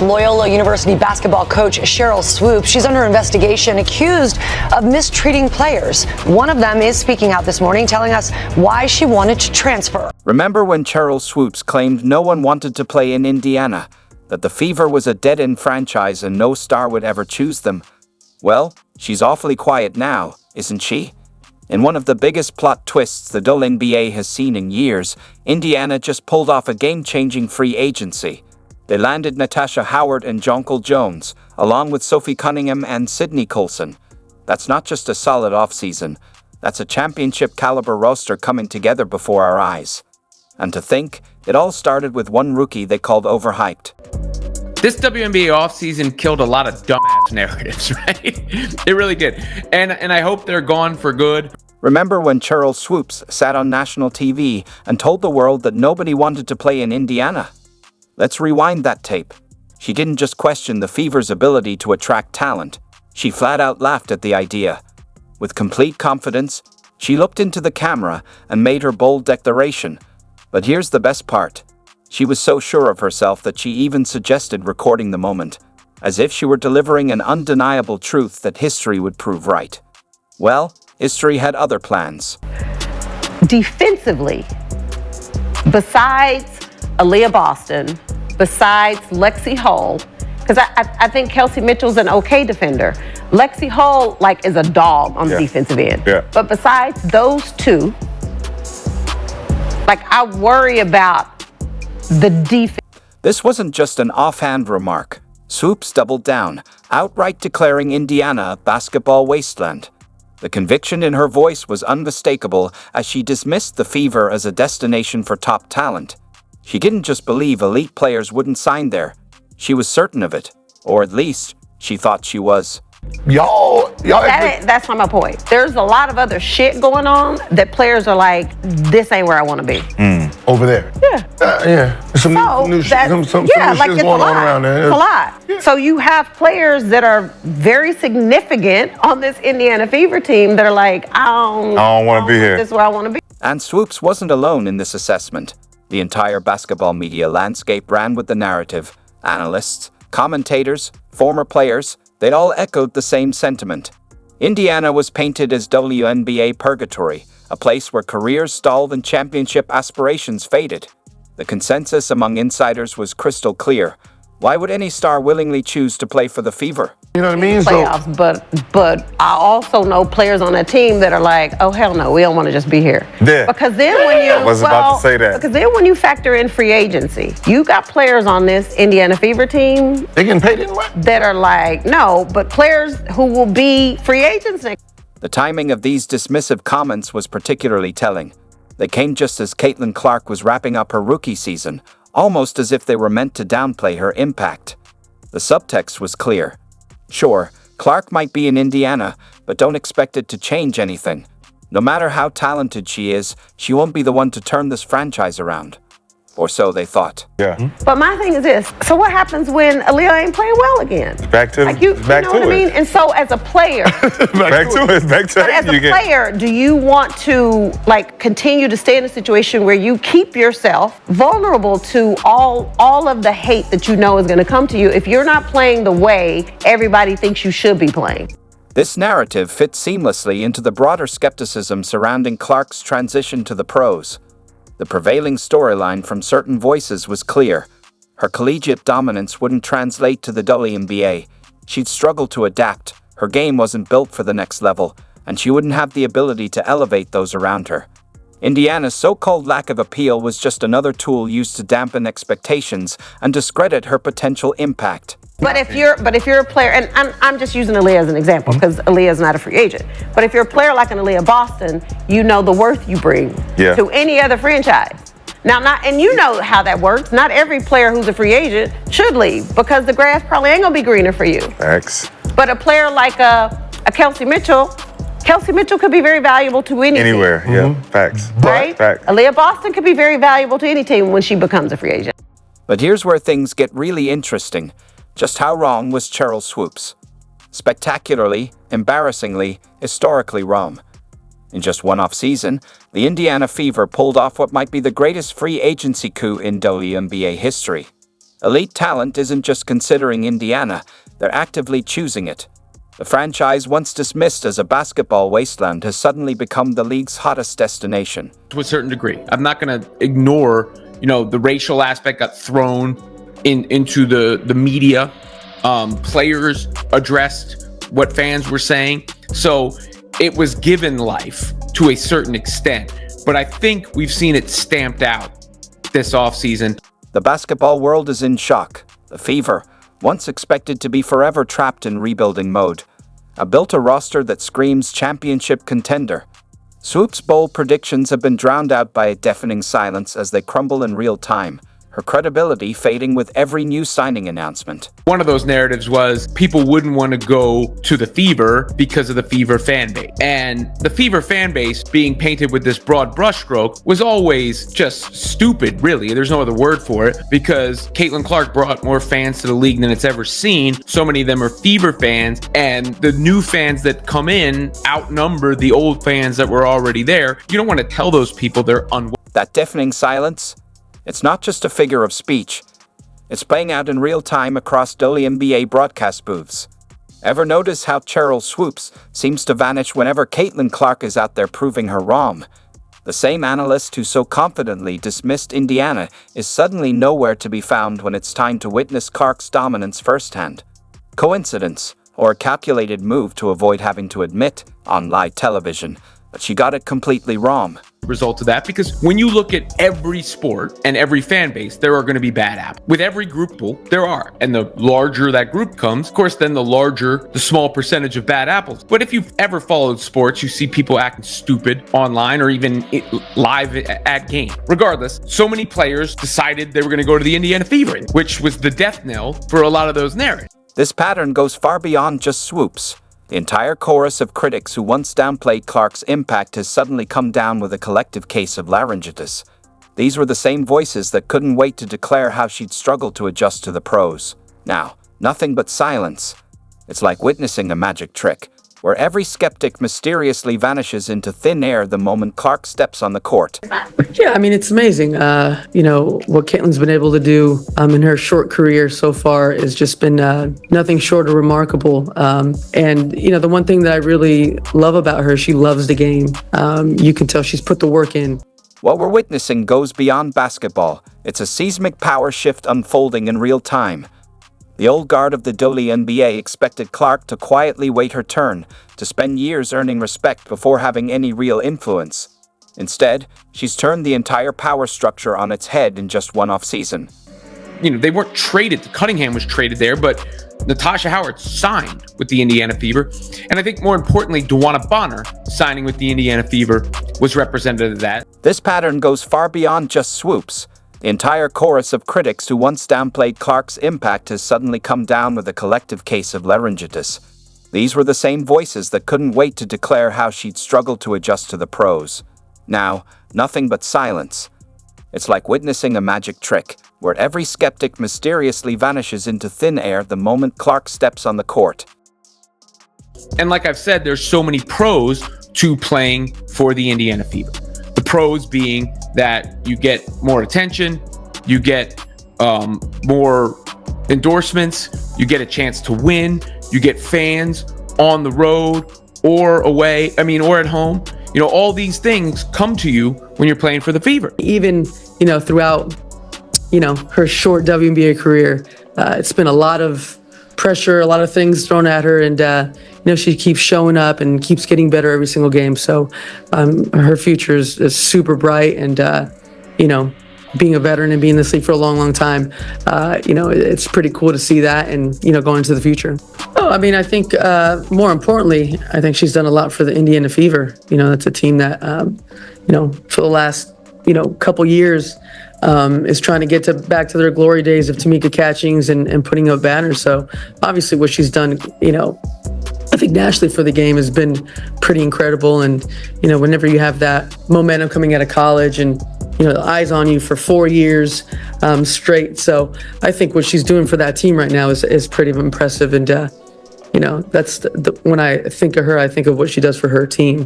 Loyola University basketball coach Sheryl Swoopes, she's under investigation, accused of mistreating players. One of them is speaking out this morning, telling us why she wanted to transfer. Remember when Sheryl Swoopes claimed no one wanted to play in Indiana, that the Fever was a dead-end franchise and no star would ever choose them? Well, she's awfully quiet now, isn't she? In one of the biggest plot twists the WNBA has seen in years, Indiana just pulled off a game-changing free agency. They landed Natasha Howard and Jonquel Jones, along with Sophie Cunningham and Sydney Colson. That's not just a solid offseason, that's a championship-caliber roster coming together before our eyes. And to think, it all started with one rookie they called overhyped. This WNBA offseason killed a lot of dumbass narratives, right? It really did. And I hope they're gone for good. Remember when Sheryl Swoopes sat on national TV and told the world that nobody wanted to play in Indiana? Let's rewind that tape. She didn't just question the Fever's ability to attract talent. She flat out laughed at the idea. With complete confidence, she looked into the camera and made her bold declaration. But here's the best part. She was so sure of herself that she even suggested recording the moment, as if she were delivering an undeniable truth that history would prove right. Well, history had other plans. Defensively, besides Aaliyah Boston, besides Lexi Hull, because I think Kelsey Mitchell's an okay defender. Lexi Hull, is a dog on the defensive end. Yeah. But besides those two, I worry about the defense. This wasn't just an offhand remark. Swoopes doubled down, outright declaring Indiana a basketball wasteland. The conviction in her voice was unmistakable as she dismissed the Fever as a destination for top talent. She didn't just believe elite players wouldn't sign there. She was certain of it, or at least she thought she was. That's not my point. There's a lot of other shit going on that players are like, this ain't where I want to be. Over there. Yeah. Yeah. Some new shit going on around there. It's a lot. Yeah. So you have players that are very significant on this Indiana Fever team that are like, I don't want to be here. This is where I want to be. And Swoopes wasn't alone in this assessment. The entire basketball media landscape ran with the narrative. Analysts, commentators, former players, they'd all echoed the same sentiment. Indiana was painted as WNBA purgatory, a place where careers stalled and championship aspirations faded. The consensus among insiders was crystal clear. Why would any star willingly choose to play for the Fever? You know what I mean? Playoffs, but I also know players on that team that are like, oh hell no, we don't want to just be here. Yeah. Because then when you I was about to say that. Because then when you factor in free agency, you got players on this Indiana Fever team. They getting paid anyway? That are like, no, but players who will be free agents next. The timing of these dismissive comments was particularly telling. They came just as Caitlin Clark was wrapping up her rookie season, almost as if they were meant to downplay her impact. The subtext was clear. Sure, Clark might be in Indiana, but don't expect it to change anything. No matter how talented she is, she won't be the one to turn this franchise around. Or so they thought. Yeah. But my thing is this. So what happens when Aaliyah ain't playing well again? Back to you know what I mean? And so as a player, back to it. As a player, do you want to continue to stay in a situation where you keep yourself vulnerable to all of the hate that you know is going to come to you if you're not playing the way everybody thinks you should be playing? This narrative fits seamlessly into the broader skepticism surrounding Clark's transition to the pros. The prevailing storyline from certain voices was clear. Her collegiate dominance wouldn't translate to the WNBA. She'd struggle to adapt, her game wasn't built for the next level, and she wouldn't have the ability to elevate those around her. Indiana's so-called lack of appeal was just another tool used to dampen expectations and discredit her potential impact. But if you're a player, and I'm just using Aaliyah as an example because Aaliyah is not a free agent. But if you're a player like an Aaliyah Boston, you know the worth you bring to any other franchise. Now, and you know how that works. Not every player who's a free agent should leave because the grass probably ain't gonna be greener for you. Facts. But a player like a Kelsey Mitchell could be very valuable to any team. Anywhere, yeah. Facts. Right? Facts. Aaliyah Boston could be very valuable to any team when she becomes a free agent. But here's where things get really interesting. Just how wrong was Sheryl Swoopes? Spectacularly, embarrassingly, historically wrong. In just one off-season, the Indiana Fever pulled off what might be the greatest free agency coup in WNBA history. Elite talent isn't just considering Indiana, they're actively choosing it. The franchise, once dismissed as a basketball wasteland, has suddenly become the league's hottest destination. To a certain degree. I'm not going to ignore, the racial aspect got thrown into the media. Players addressed what fans were saying. So it was given life to a certain extent. But I think we've seen it stamped out this offseason. The basketball world is in shock. The Fever, once expected to be forever trapped in rebuilding mode, have built a roster that screams championship contender. Swoopes' bold predictions have been drowned out by a deafening silence as they crumble in real time, her credibility fading with every new signing announcement. One of those narratives was people wouldn't want to go to the Fever because of the Fever fan base. And the Fever fan base being painted with this broad brushstroke was always just stupid, really. There's no other word for it, because Caitlin Clark brought more fans to the league than it's ever seen. So many of them are Fever fans, and the new fans that come in outnumber the old fans that were already there. You don't want to tell those people they're unwelcome. That deafening silence? It's not just a figure of speech. It's playing out in real time across WNBA broadcast booths. Ever notice how Sheryl Swoopes seems to vanish whenever Caitlin Clark is out there proving her wrong? The same analyst who so confidently dismissed Indiana is suddenly nowhere to be found when it's time to witness Clark's dominance firsthand. Coincidence, or a calculated move to avoid having to admit on live television that she got it completely wrong? Result of that, because when you look at every sport and every fan base, there are going to be bad apples. With every group pool, there are. And the larger that group comes, of course, then the larger the small percentage of bad apples. But if you've ever followed sports, you see people acting stupid online or even live at game. Regardless, so many players decided they were going to go to the Indiana Fever, which was the death knell for a lot of those narratives. This pattern goes far beyond just Swoopes. The entire chorus of critics who once downplayed Clark's impact has suddenly come down with a collective case of laryngitis. These were the same voices that couldn't wait to declare how she'd struggled to adjust to the pros. Now, nothing but silence. It's like witnessing a magic trick, where every skeptic mysteriously vanishes into thin air the moment Clark steps on the court. Yeah, I mean, it's amazing. What Caitlin's been able to do in her short career so far has just been nothing short of remarkable. And, the one thing that I really love about her, she loves the game. You can tell she's put the work in. What we're witnessing goes beyond basketball. It's a seismic power shift unfolding in real time. The old guard of the WNBA expected Clark to quietly wait her turn, to spend years earning respect before having any real influence. Instead, she's turned the entire power structure on its head in just one offseason. They weren't traded. Cunningham was traded there, but Natasha Howard signed with the Indiana Fever. And I think more importantly, DeWanna Bonner signing with the Indiana Fever was representative of that. This pattern goes far beyond just Swoopes. The entire chorus of critics who once downplayed Clark's impact has suddenly come down with a collective case of laryngitis. These were the same voices that couldn't wait to declare how she'd struggled to adjust to the pros. Now, nothing but silence. It's like witnessing a magic trick, where every skeptic mysteriously vanishes into thin air the moment Clark steps on the court. And like I've said, there's so many pros to playing for the Indiana Fever. The pros being that you get more attention, you get more endorsements, you get a chance to win, you get fans on the road or away, or at home. All these things come to you when you're playing for the Fever. Even, throughout, her short WNBA career, it's been a lot of pressure, a lot of things thrown at her, and she keeps showing up and keeps getting better every single game. So her future is super bright, and being a veteran and being in this league for a long, long time, it's pretty cool to see that, and going into the future. I think more importantly, I think she's done a lot for the Indiana Fever. That's a team that for the last couple years is trying to get back to their glory days of Tamika Catchings and putting up banners. So obviously what she's done, I think nationally for the game has been pretty incredible. And, whenever you have that momentum coming out of college and, the eyes on you for 4 years straight. So I think what she's doing for that team right now is pretty impressive. And, that's when I think of her, I think of what she does for her team.